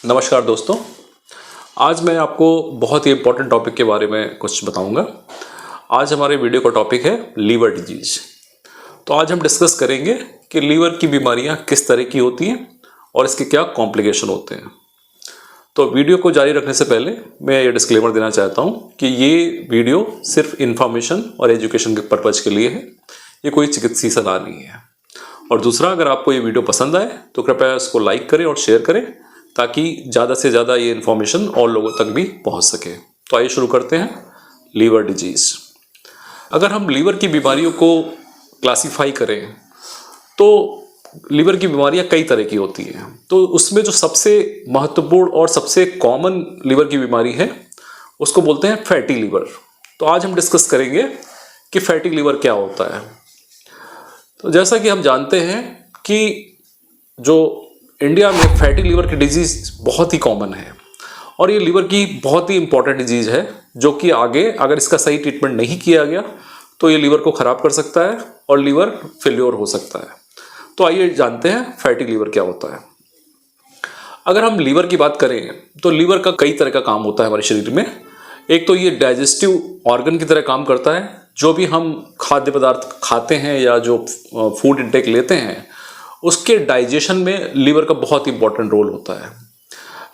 नमस्कार दोस्तों। आज मैं आपको बहुत ही इम्पोर्टेंट टॉपिक के बारे में कुछ बताऊंगा। आज हमारे वीडियो का टॉपिक है लीवर डिजीज। तो आज हम डिस्कस करेंगे कि लीवर की बीमारियां किस तरह की होती हैं और इसके क्या कॉम्प्लिकेशन होते हैं। तो वीडियो को जारी रखने से पहले मैं ये डिस्क्लेमर देना चाहता हूं कि ये वीडियो सिर्फ इन्फॉर्मेशन और एजुकेशन के पर्पज़ के लिए है, ये कोई चिकित्सीय सलाह नहीं है। और दूसरा, अगर आपको ये वीडियो पसंद आए तो कृपया इसको लाइक करें और शेयर करें ताकि ज़्यादा से ज़्यादा ये इन्फॉर्मेशन और लोगों तक भी पहुंच सके। तो आइए शुरू करते हैं। Liver disease. अगर हम लीवर की बीमारियों को क्लासीफाई करें तो लीवर की बीमारियां कई तरह की होती हैं। तो उसमें जो सबसे महत्वपूर्ण और सबसे कॉमन लीवर की बीमारी है उसको बोलते हैं फैटी लीवर। तो आज हम डिस्कस करेंगे कि फैटी लीवर क्या होता है। तो जैसा कि हम जानते हैं कि जो इंडिया में फैटी लीवर की डिजीज़ बहुत ही कॉमन है और ये लीवर की बहुत ही इंपॉर्टेंट डिजीज़ है जो कि आगे अगर इसका सही ट्रीटमेंट नहीं किया गया तो ये लीवर को ख़राब कर सकता है और लीवर फेल्योर हो सकता है। तो आइए जानते हैं फैटी लीवर क्या होता है। अगर हम लीवर की बात करें तो लीवर का कई तरह का काम होता है हमारे शरीर में। एक तो ये डाइजेस्टिव ऑर्गन की तरह काम करता है। जो भी हम खाद्य पदार्थ खाते हैं या जो फूड इंटेक लेते हैं उसके डाइजेशन में लीवर का बहुत इंपॉर्टेंट रोल होता है।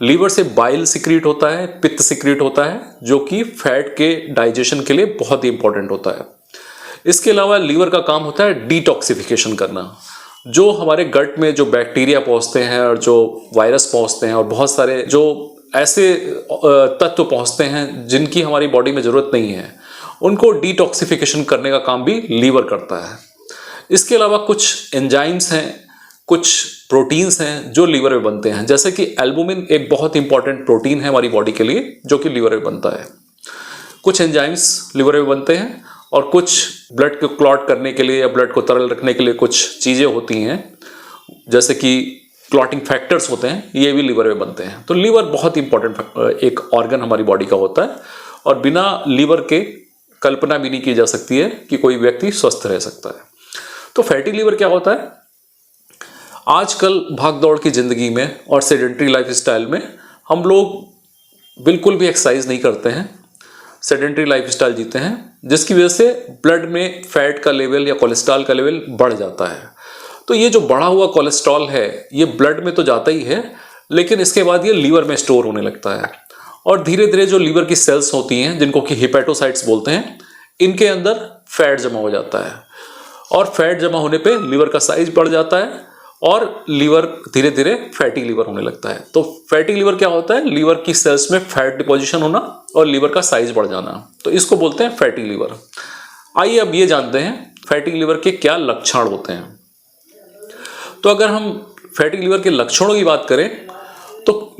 लीवर से बाइल सिक्रीट होता है, पित्त सिक्रीट होता है, जो कि फैट के डाइजेशन के लिए बहुत ही इंपॉर्टेंट होता है। इसके अलावा लीवर का काम होता है डिटॉक्सिफिकेशन करना। जो हमारे गट में जो बैक्टीरिया पहुंचते हैं और जो वायरस पहुंचते हैं और बहुत सारे जो ऐसे तत्व पहुंचते हैं जिनकी हमारी बॉडी में ज़रूरत नहीं है, उनको डिटॉक्सिफिकेशन करने का काम भी लीवर करता है। इसके अलावा कुछ एंजाइम्स हैं, कुछ प्रोटीन्स हैं जो लीवर में बनते हैं, जैसे कि एल्बुमिन एक बहुत इंपॉर्टेंट प्रोटीन है हमारी बॉडी के लिए जो कि लीवर में बनता है। कुछ एंजाइम्स लीवर में बनते हैं और कुछ ब्लड को क्लॉट करने के लिए या ब्लड को तरल रखने के लिए कुछ चीज़ें होती हैं, जैसे कि क्लॉटिंग फैक्टर्स होते हैं, ये भी लीवर में बनते हैं। तो लीवर बहुत इंपॉर्टेंट एक ऑर्गन हमारी बॉडी का होता है और बिना लीवर के कल्पना भी नहीं की जा सकती है कि कोई व्यक्ति स्वस्थ रह सकता है। तो फैटी लीवर क्या होता है? आजकल भागदौड़ की ज़िंदगी में और सेडेंट्री लाइफ स्टाइल में हम लोग बिल्कुल भी एक्सरसाइज नहीं करते हैं, सेडेंट्री लाइफ स्टाइल जीते हैं, जिसकी वजह से ब्लड में फैट का लेवल या कोलेस्ट्रॉल का लेवल बढ़ जाता है। तो ये जो बढ़ा हुआ कोलेस्ट्रॉल है ये ब्लड में तो जाता ही है, लेकिन इसके बाद ये लीवर में स्टोर होने लगता है और धीरे धीरे जो लीवर की सेल्स होती हैं जिनको कि हिपैटोसाइट्स बोलते हैं, इनके अंदर फैट जमा हो जाता है और फैट जमा होने पे लीवर का साइज बढ़ जाता है और लीवर धीरे धीरे फैटी लीवर होने लगता है। तो फैटी लीवर क्या होता है? लीवर की सेल्स में फैट डिपोजिशन होना और लीवर का साइज बढ़ जाना, तो इसको बोलते हैं फैटी लीवर। आइए अब ये जानते हैं फैटी लीवर के क्या लक्षण होते हैं। तो अगर हम फैटी लीवर के लक्षणों की बात करें तो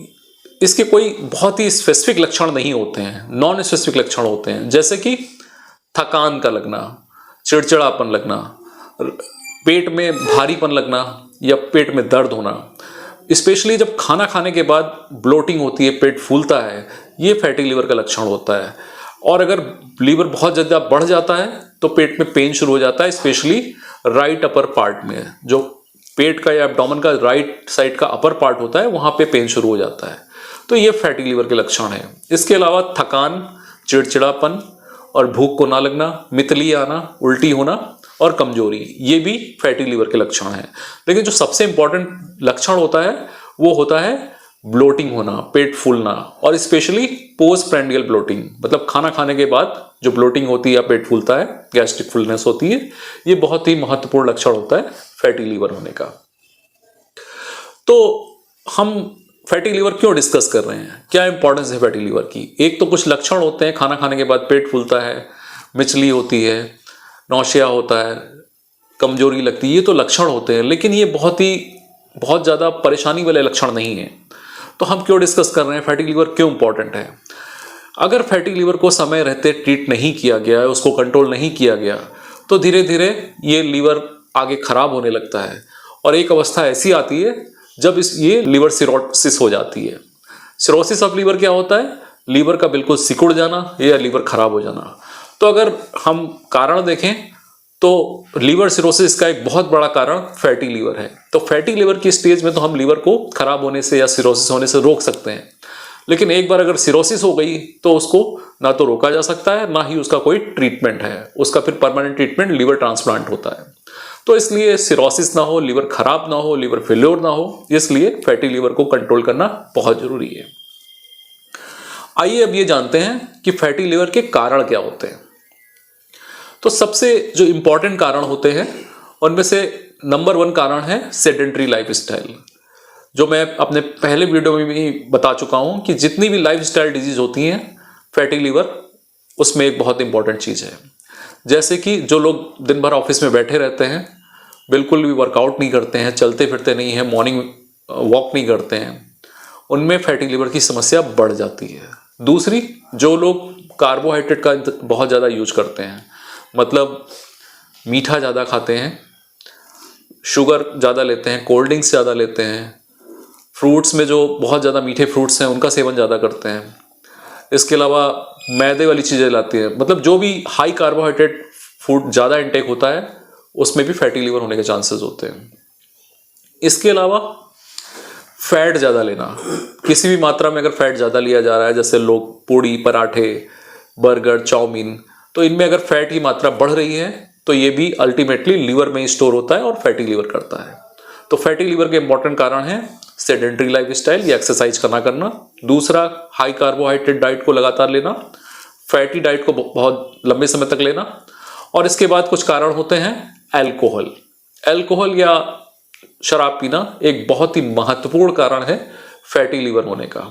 इसके कोई बहुत ही स्पेसिफिक लक्षण नहीं होते हैं, नॉन स्पेसिफिक लक्षण होते हैं, जैसे कि थकान का लगना, चिड़चिड़ापन लगना, पेट में भारीपन लगना या पेट में दर्द होना। स्पेशली जब खाना खाने के बाद ब्लोटिंग होती है, पेट फूलता है, ये फैटी लीवर का लक्षण होता है। और अगर लीवर बहुत ज़्यादा बढ़ जाता है तो पेट में पेन शुरू हो जाता है, स्पेशली राइट अपर पार्ट में, जो पेट का या एब्डोमेन का राइट साइड का अपर पार्ट होता है वहाँ पे पेन शुरू हो जाता है। तो ये फैटी लीवर के लक्षण है। इसके अलावा थकान, चिड़चिड़ापन और भूख को ना लगना, मितली आना, उल्टी होना और कमजोरी, ये भी फैटी लीवर के लक्षण हैं। लेकिन जो सबसे इंपॉर्टेंट लक्षण होता है वो होता है ब्लोटिंग होना, पेट फूलना, और स्पेशली पोस्ट प्रैंडियल ब्लोटिंग, मतलब खाना खाने के बाद जो ब्लोटिंग होती है या पेट फूलता है, गैस्ट्रिक फुलनेस होती है, ये बहुत ही महत्वपूर्ण लक्षण होता है फैटी लीवर होने का। तो हम फैटी लीवर क्यों डिस्कस कर रहे हैं, क्या इंपॉर्टेंस है फैटी लीवर की? एक तो कुछ लक्षण होते हैं, खाना खाने के बाद पेट फूलता है, मिचली होती है, नौशिया होता है, कमजोरी लगती है, ये तो लक्षण होते हैं, लेकिन ये बहुत ज़्यादा परेशानी वाले लक्षण नहीं हैं। तो हम क्यों डिस्कस कर रहे हैं फैटी लीवर क्यों इंपॉर्टेंट है? अगर फैटी लीवर को समय रहते ट्रीट नहीं किया गया, उसको कंट्रोल नहीं किया गया, तो धीरे धीरे ये लीवर आगे खराब होने लगता है और एक अवस्था ऐसी आती है जब ये लीवर सिरोसिस हो जाती है। सिरोसिस ऑफ लीवर क्या होता है? लीवर का बिल्कुल सिकुड़ जाना या लीवर खराब हो जाना। तो अगर हम कारण देखें तो लीवर सिरोसिस का एक बहुत बड़ा कारण फैटी लीवर है। तो फैटी लीवर की स्टेज में तो हम लीवर को खराब होने से या सिरोसिस होने से रोक सकते हैं, लेकिन एक बार अगर सिरोसिस हो गई तो उसको ना तो रोका जा सकता है, ना ही उसका कोई ट्रीटमेंट है। उसका फिर परमानेंट ट्रीटमेंट लीवर ट्रांसप्लांट होता है। तो इसलिए सिरोसिस ना हो, लीवर खराब ना हो, लीवर फेल्योर ना हो, इसलिए फैटी लीवर को कंट्रोल करना बहुत जरूरी है। आइए अब ये जानते हैं कि फैटी लीवर के कारण क्या होते हैं। तो सबसे जो इंपॉर्टेंट कारण होते हैं उनमें से नंबर 1 कारण है सेडेंटरी लाइफस्टाइल, जो मैं अपने पहले वीडियो में भी बता चुका हूं कि जितनी भी लाइफस्टाइल डिजीज होती हैं फैटी लीवर उसमें एक बहुत इंपॉर्टेंट चीज है। जैसे कि जो लोग दिन भर ऑफिस में बैठे रहते हैं, बिल्कुल भी वर्कआउट नहीं करते हैं, चलते फिरते नहीं हैं, मॉर्निंग वॉक नहीं करते हैं, उनमें फैटी लीवर की समस्या बढ़ जाती है। दूसरी, जो लोग कार्बोहाइड्रेट का बहुत ज़्यादा यूज करते हैं, मतलब मीठा ज़्यादा खाते हैं, शुगर ज़्यादा लेते हैं, कोल्ड ड्रिंक्स ज़्यादा लेते हैं, फ्रूट्स में जो बहुत ज़्यादा मीठे फ्रूट्स हैं उनका सेवन ज़्यादा करते हैं, इसके अलावा मैदे वाली चीज़ें लाती हैं, मतलब जो भी हाई कार्बोहाइड्रेट फूड ज़्यादा इंटेक होता है उसमें भी फैटी लीवर होने के चांसेस होते हैं। इसके अलावा फैट ज़्यादा लेना, किसी भी मात्रा में अगर फैट ज़्यादा लिया जा रहा है, जैसे लोग पूड़ी, पराठे, बर्गर, चाउमीन, तो इनमें अगर फैट की मात्रा बढ़ रही है तो ये भी अल्टीमेटली लीवर में स्टोर होता है और फैटी लीवर करता है। तो फैटी लीवर के इंपॉर्टेंट कारण है सेडेंटरी लाइफस्टाइल या एक्सरसाइज करना करना, दूसरा हाई कार्बोहाइड्रेट डाइट को लगातार लेना, फैटी डाइट को बहुत लंबे समय तक लेना, और इसके बाद कुछ कारण होते हैं अल्कोहल या शराब पीना एक बहुत ही महत्वपूर्ण कारण है फैटी लीवर होने का,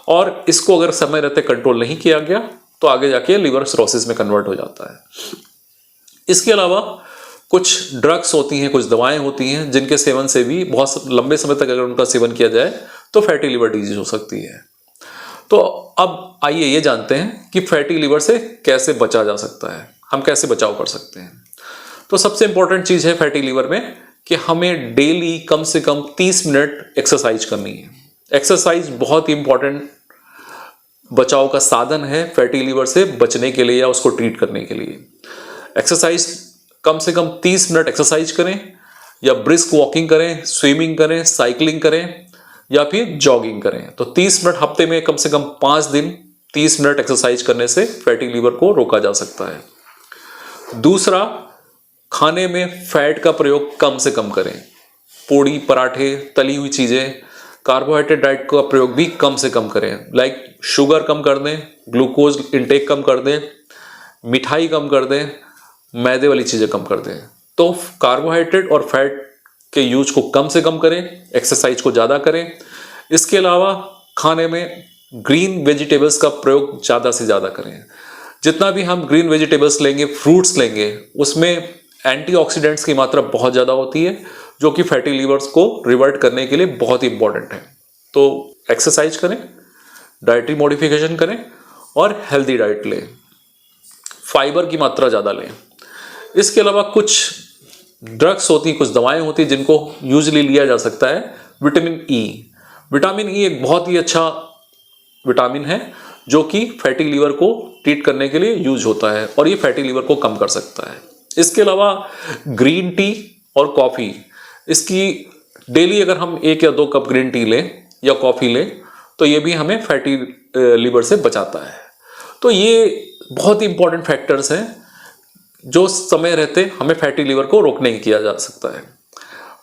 और इसको अगर समय रहते कंट्रोल नहीं किया गया तो आगे जाके लीवर सिरोसिस में कन्वर्ट हो जाता है। इसके अलावा कुछ ड्रग्स होती हैं, कुछ दवाएं होती हैं जिनके सेवन से भी बहुत लंबे समय तक अगर उनका सेवन किया जाए तो फैटी लीवर डिजीज हो सकती है। तो अब आइए ये जानते हैं कि फैटी लीवर से कैसे बचा जा सकता है, हम कैसे बचाव कर सकते हैं। तो सबसे इंपॉर्टेंट चीज है फैटी लीवर में कि हमें डेली कम से कम 30 मिनट एक्सरसाइज करनी है। एक्सरसाइज बहुत ही इंपॉर्टेंट बचाव का साधन है फैटी लीवर से बचने के लिए या उसको ट्रीट करने के लिए। एक्सरसाइज कम से कम 30 मिनट एक्सरसाइज करें, या ब्रिस्क वॉकिंग करें, स्विमिंग करें, साइकिलिंग करें, या फिर जॉगिंग करें। तो 30 मिनट हफ्ते में कम से कम 5 दिन 30 मिनट एक्सरसाइज करने से फैटी लीवर को रोका जा सकता है। दूसरा, खाने में फैट का प्रयोग कम से कम करें। पूड़ी, पराठे, तली हुई चीजें, कार्बोहाइड्रेट डाइट का प्रयोग भी कम से कम करें। लाइक शुगर कम कर दें, ग्लूकोज इंटेक कम कर दें, मिठाई कम कर दें, मैदे वाली चीज़ें कम कर दें। तो कार्बोहाइड्रेट और फैट के यूज को कम से कम करें, एक्सरसाइज को ज़्यादा करें। इसके अलावा खाने में ग्रीन वेजिटेबल्स का प्रयोग ज़्यादा से ज़्यादा करें। जितना भी हम ग्रीन वेजिटेबल्स लेंगे, फ्रूट्स लेंगे, उसमें एंटीऑक्सीडेंट्स की मात्रा बहुत ज़्यादा होती है जो कि फैटी लीवर्स को रिवर्ट करने के लिए बहुत ही इंपॉर्टेंट है। तो एक्सरसाइज करें, डाइटरी मॉडिफिकेशन करें और हेल्दी डाइट लें, फाइबर की मात्रा ज़्यादा लें। इसके अलावा कुछ ड्रग्स होती, कुछ दवाएं होती जिनको यूजली लिया जा सकता है। विटामिन ई एक बहुत ही अच्छा विटामिन है जो कि फैटी लीवर को ट्रीट करने के लिए यूज होता है और ये फैटी लीवर को कम कर सकता है। इसके अलावा ग्रीन टी और कॉफ़ी, इसकी डेली अगर हम 1 या 2 कप ग्रीन टी लें या कॉफ़ी लें तो ये भी हमें फैटी लीवर से बचाता है। तो ये बहुत ही इंपॉर्टेंट फैक्टर्स हैं जो समय रहते हमें फैटी लीवर को रोकने की किया जा सकता है।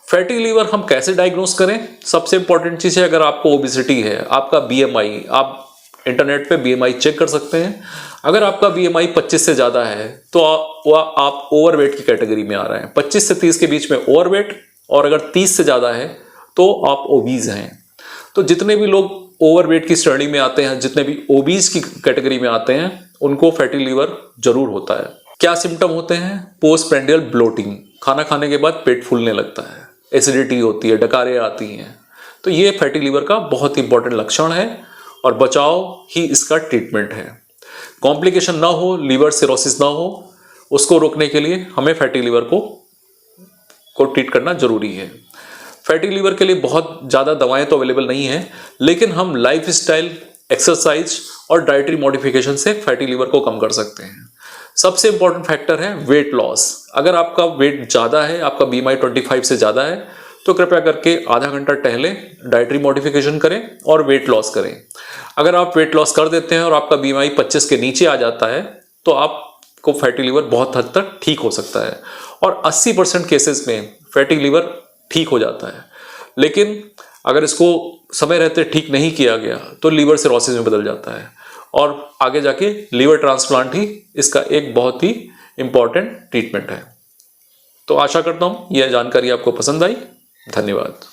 फैटी लीवर हम कैसे डायग्नोस करें? सबसे इंपॉर्टेंट चीज़ है, अगर आपको ओबिसिटी है, आपका बीएमआई, आप इंटरनेट पे बीएमआई चेक कर सकते हैं। अगर आपका बीएमआई 25 से ज़्यादा है तो आप ओवरवेट की कैटेगरी में आ रहे हैं। 25 से 30 के बीच में ओवरवेट, और अगर 30 से ज़्यादा है तो आप ओबीज हैं। तो जितने भी लोग ओवरवेट की श्रेणी में आते हैं, जितने भी ओबीज की कैटेगरी में आते हैं, उनको फैटी लीवर जरूर होता है। क्या सिम्टम होते हैं? पोस्टप्रेंडियल ब्लोटिंग, खाना खाने के बाद पेट फूलने लगता है, एसिडिटी होती है, डकारें आती हैं। तो ये फैटी लीवर का बहुत इंपॉर्टेंट लक्षण है और बचाव ही इसका ट्रीटमेंट है। कॉम्प्लिकेशन ना हो, लीवर सिरोसिस ना हो, उसको रोकने के लिए हमें फैटी लीवर को ट्रीट करना जरूरी है। फैटी लीवर के लिए बहुत ज़्यादा दवाएं तो अवेलेबल नहीं है, लेकिन हम लाइफस्टाइल, एक्सरसाइज और डाइटरी मॉडिफिकेशन से फैटी लीवर को कम कर सकते हैं। सबसे इंपॉर्टेंट फैक्टर है वेट लॉस। अगर आपका वेट ज़्यादा है, आपका BMI 25 से ज़्यादा है, तो कृपया करके आधा घंटा टहलें, डाइटरी मॉडिफिकेशन करें और वेट लॉस करें। अगर आप वेट लॉस कर देते हैं और आपका BMI 25 के नीचे आ जाता है, तो आपको फैटी लीवर बहुत हद तक ठीक हो सकता है और 80% केसेस में फैटी लीवर ठीक हो जाता है। लेकिन अगर इसको समय रहते ठीक नहीं किया गया तो लीवर सिरोसिस में बदल जाता है और आगे जाके लीवर ट्रांसप्लांट ही इसका एक बहुत ही इंपॉर्टेंट ट्रीटमेंट है। तो आशा करता हूँ यह जानकारी आपको पसंद आई। धन्यवाद।